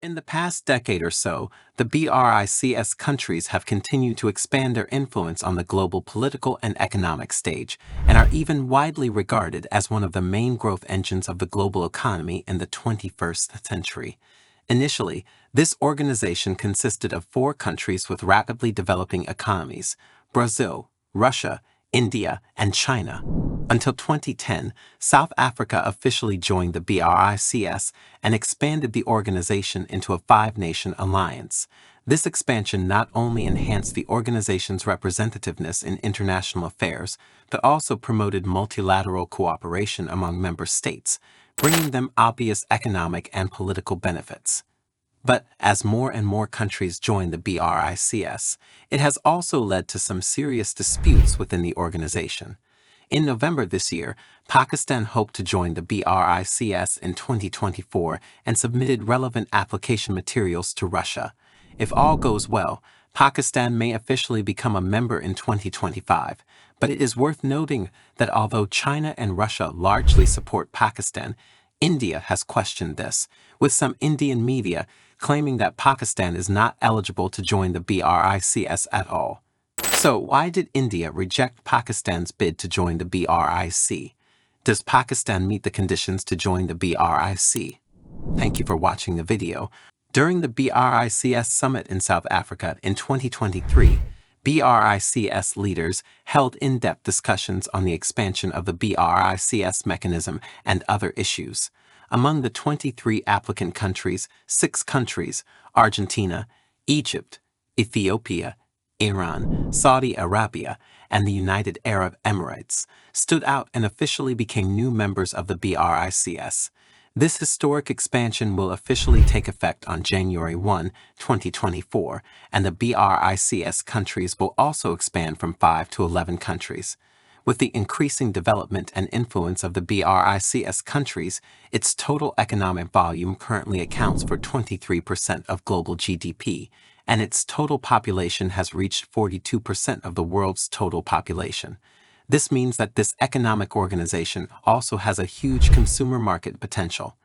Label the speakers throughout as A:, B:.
A: In the past decade or so, the BRICS countries have continued to expand their influence on the global political and economic stage, and are even widely regarded as one of the main growth engines of the global economy in the 21st century. Initially, this organization consisted of 4 countries with rapidly developing economies: Brazil, Russia, India, and China. Until 2010, South Africa officially joined the BRICS and expanded the organization into a 5-nation alliance. This expansion not only enhanced the organization's representativeness in international affairs, but also promoted multilateral cooperation among member states, bringing them obvious economic and political benefits. But as more and more countries join the BRICS, it has also led to some serious disputes within the organization. In November this year, Pakistan hoped to join the BRICS in 2024 and submitted relevant application materials to Russia. If all goes well, Pakistan may officially become a member in 2025, but it is worth noting that although China and Russia largely support Pakistan, India has questioned this, with some Indian media claiming that Pakistan is not eligible to join the BRICS at all. So why did India reject Pakistan's bid to join the BRIC? Does Pakistan meet the conditions to join the BRIC? Thank you for watching the video. During the BRICS summit in South Africa in 2023, BRICS leaders held in-depth discussions on the expansion of the BRICS mechanism and other issues. Among the 23 applicant countries, 6 countries, Argentina, Egypt, Ethiopia, Iran, Saudi Arabia, and the United Arab Emirates, stood out and officially became new members of the BRICS. This historic expansion will officially take effect on January 1, 2024, and the BRICS countries will also expand from 5 to 11 countries. With the increasing development and influence of the BRICS countries, its total economic volume currently accounts for 23% of global GDP, and its total population has reached 42% of the world's total population. This means that this economic organization also has a huge consumer market potential.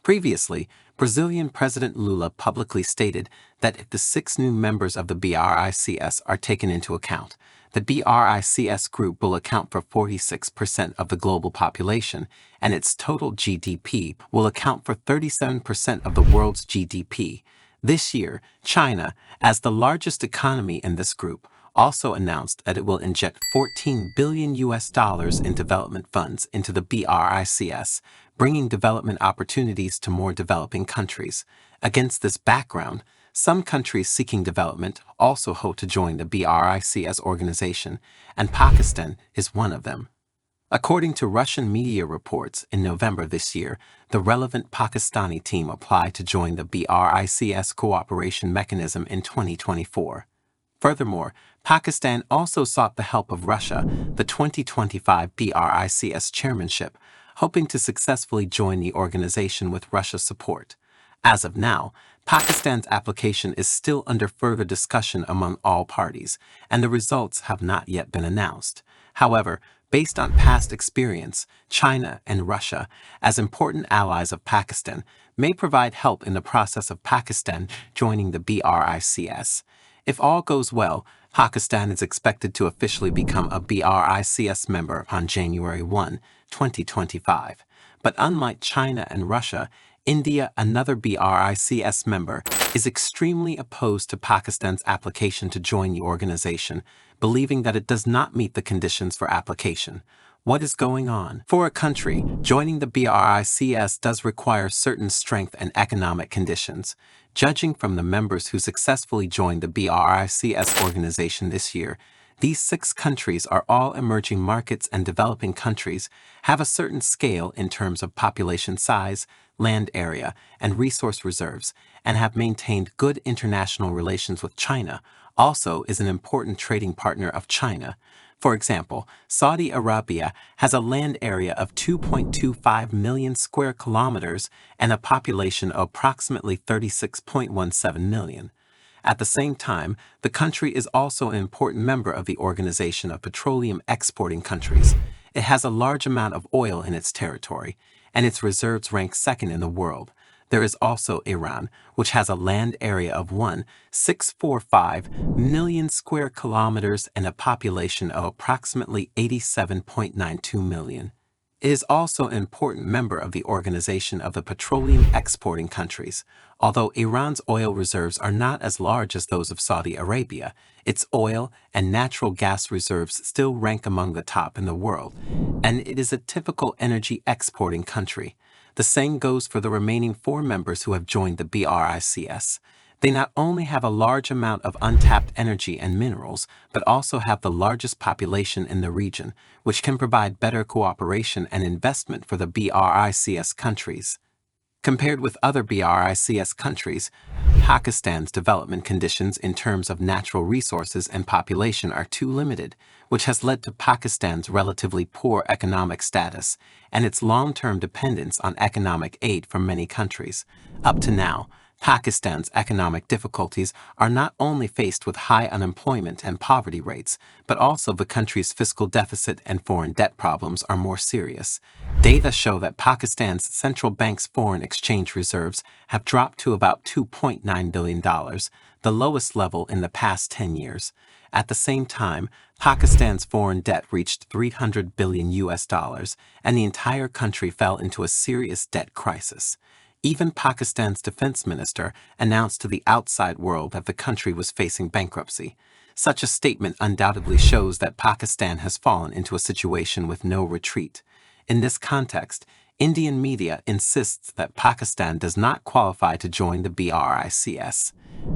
A: Previously, Brazilian President Lula publicly stated that if the 6 new members of the BRICS are taken into account, the BRICS group will account for 46% of the global population, and its total GDP will account for 37% of the world's GDP. This year, China, as the largest economy in this group, also announced that it will inject $14 billion in development funds into the BRICS, bringing development opportunities to more developing countries. Against this background, some countries seeking development also hope to join the BRICS organization, and Pakistan is one of them. According to Russian media reports, in November this year, the relevant Pakistani team applied to join the BRICS cooperation mechanism in 2024. Furthermore, Pakistan also sought the help of Russia, the 2025 BRICS chairmanship, hoping to successfully join the organization with Russia's support. As of now, Pakistan's application is still under further discussion among all parties, and the results have not yet been announced. However, based on past experience, China and Russia, as important allies of Pakistan, may provide help in the process of Pakistan joining the BRICS. If all goes well, Pakistan is expected to officially become a BRICS member on January 1, 2025. But unlike China and Russia, India, another BRICS member, is extremely opposed to Pakistan's application to join the organization, believing that it does not meet the conditions for application. What is going on? For a country, joining the BRICS does require certain strength and economic conditions. Judging from the members who successfully joined the BRICS organization this year, these 6 countries are all emerging markets and developing countries, have a certain scale in terms of population size, land area, and resource reserves, and have maintained good international relations with China, also is an important trading partner of China. For example, Saudi Arabia has a land area of 2.25 million square kilometers and a population of approximately 36.17 million. At the same time, the country is also an important member of the Organization of Petroleum Exporting Countries. It has a large amount of oil in its territory, and its reserves rank second in the world. there is also Iran, which has a land area of 1,645 million square kilometers and a population of approximately 87.92 million. It is also an important member of the Organization of the Petroleum Exporting Countries. Although Iran's oil reserves are not as large as those of Saudi Arabia, its oil and natural gas reserves still rank among the top in the world, and it is a typical energy exporting country. The same goes for the remaining 4 members who have joined the BRICS. They not only have a large amount of untapped energy and minerals, but also have the largest population in the region, which can provide better cooperation and investment for the BRICS countries. Compared with other BRICS countries, Pakistan's development conditions in terms of natural resources and population are too limited, which has led to Pakistan's relatively poor economic status and its long-term dependence on economic aid from many countries. Up to now, Pakistan's economic difficulties are not only faced with high unemployment and poverty rates, but also the country's fiscal deficit and foreign debt problems are more serious. Data show that Pakistan's central bank's foreign exchange reserves have dropped to about $2.9 billion, the lowest level in the past 10 years. At the same time, Pakistan's foreign debt reached $300 billion, and the entire country fell into a serious debt crisis. Even Pakistan's defense minister announced to the outside world that the country was facing bankruptcy. Such a statement undoubtedly shows that Pakistan has fallen into a situation with no retreat. In this context, Indian media insists that Pakistan does not qualify to join the BRICS.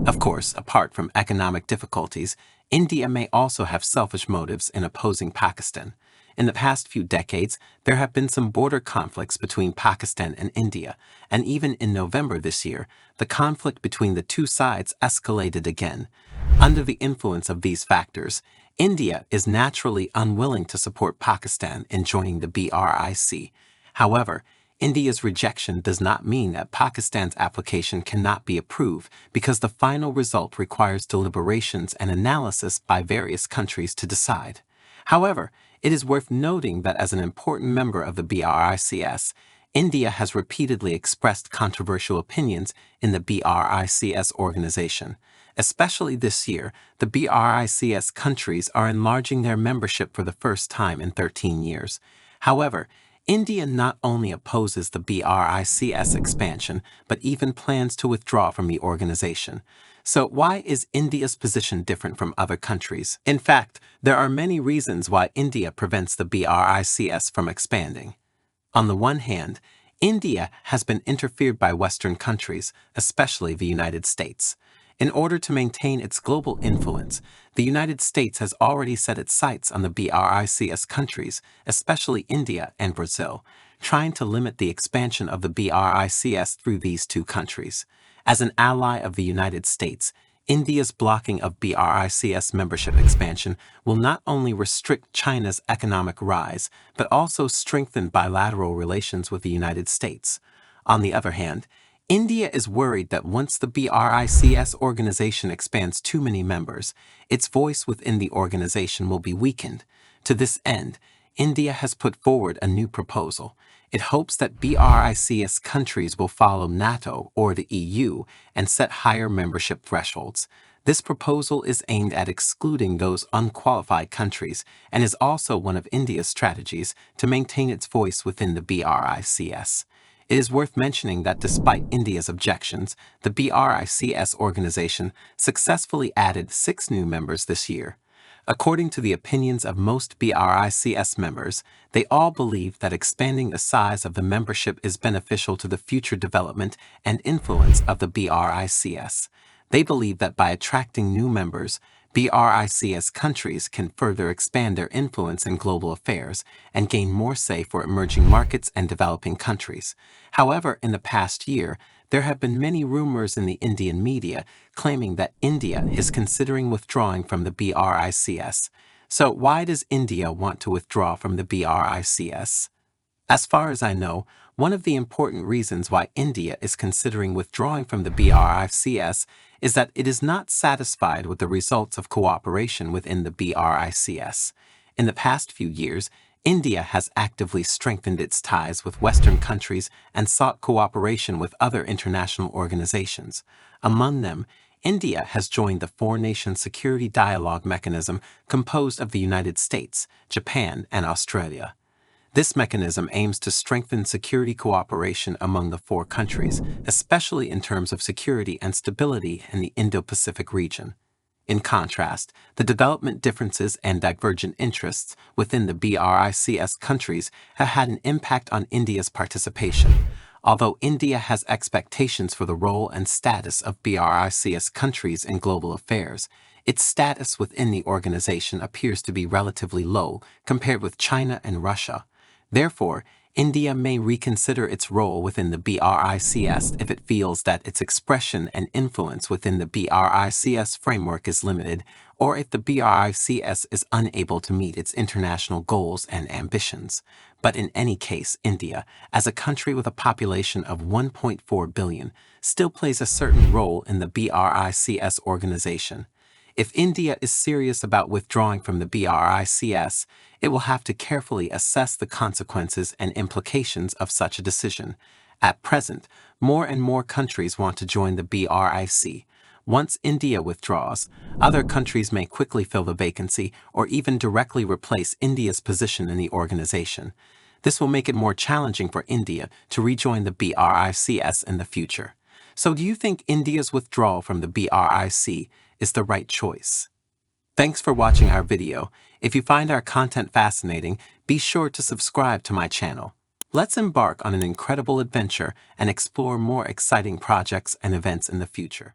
A: Of course, apart from economic difficulties, India may also have selfish motives in opposing Pakistan. In the past few decades, there have been some border conflicts between Pakistan and India, and even in November this year, the conflict between the two sides escalated again. Under the influence of these factors, India is naturally unwilling to support Pakistan in joining the BRIC. However, India's rejection does not mean that Pakistan's application cannot be approved because the final result requires deliberations and analysis by various countries to decide. However, it is worth noting that as an important member of the BRICS, India has repeatedly expressed controversial opinions in the BRICS organization. Especially this year, the BRICS countries are enlarging their membership for the first time in 13 years. However, India not only opposes the BRICS expansion, but even plans to withdraw from the organization. So why is India's position different from other countries? In fact, there are many reasons why India prevents the BRICS from expanding. On the one hand, India has been interfered by Western countries, especially the United States. In order to maintain its global influence, the United States has already set its sights on the BRICS countries, especially India and Brazil, trying to limit the expansion of the BRICS through these two countries. As an ally of the United States, India's blocking of BRICS membership expansion will not only restrict China's economic rise, but also strengthen bilateral relations with the United States. On the other hand, India is worried that once the BRICS organization expands too many members, its voice within the organization will be weakened. To this end, India has put forward a new proposal. It hopes that BRICS countries will follow NATO or the EU and set higher membership thresholds. This proposal is aimed at excluding those unqualified countries and is also one of India's strategies to maintain its voice within the BRICS. It is worth mentioning that despite India's objections, the BRICS organization successfully added 6 new members this year. According to the opinions of most BRICS members, they all believe that expanding the size of the membership is beneficial to the future development and influence of the BRICS. They believe that by attracting new members, BRICS countries can further expand their influence in global affairs and gain more say for emerging markets and developing countries. However, in the past year, there have been many rumors in the Indian media claiming that India is considering withdrawing from the BRICS. So why does India want to withdraw from the BRICS? As far as I know, one of the important reasons why India is considering withdrawing from the BRICS is that it is not satisfied with the results of cooperation within the BRICS. In the past few years, India has actively strengthened its ties with Western countries and sought cooperation with other international organizations. Among them, India has joined the Four-Nation Security Dialogue Mechanism composed of the United States, Japan, and Australia. This mechanism aims to strengthen security cooperation among the four countries, especially in terms of security and stability in the Indo-Pacific region. In contrast, the development differences and divergent interests within the BRICS countries have had an impact on India's participation. Although India has expectations for the role and status of BRICS countries in global affairs, its status within the organization appears to be relatively low compared with China and Russia. Therefore, India may reconsider its role within the BRICS if it feels that its expression and influence within the BRICS framework is limited, or if the BRICS is unable to meet its international goals and ambitions. But in any case, India, as a country with a population of 1.4 billion, still plays a certain role in the BRICS organization. If India is serious about withdrawing from the BRICS, it will have to carefully assess the consequences and implications of such a decision. At present, more and more countries want to join the BRIC. Once India withdraws, other countries may quickly fill the vacancy or even directly replace India's position in the organization. This will make it more challenging for India to rejoin the BRICS in the future. So do you think India's withdrawal from the BRIC is the right choice? Thanks for watching our video. If you find our content fascinating, be sure to subscribe to my channel. Let's embark on an incredible adventure and explore more exciting projects and events in the future.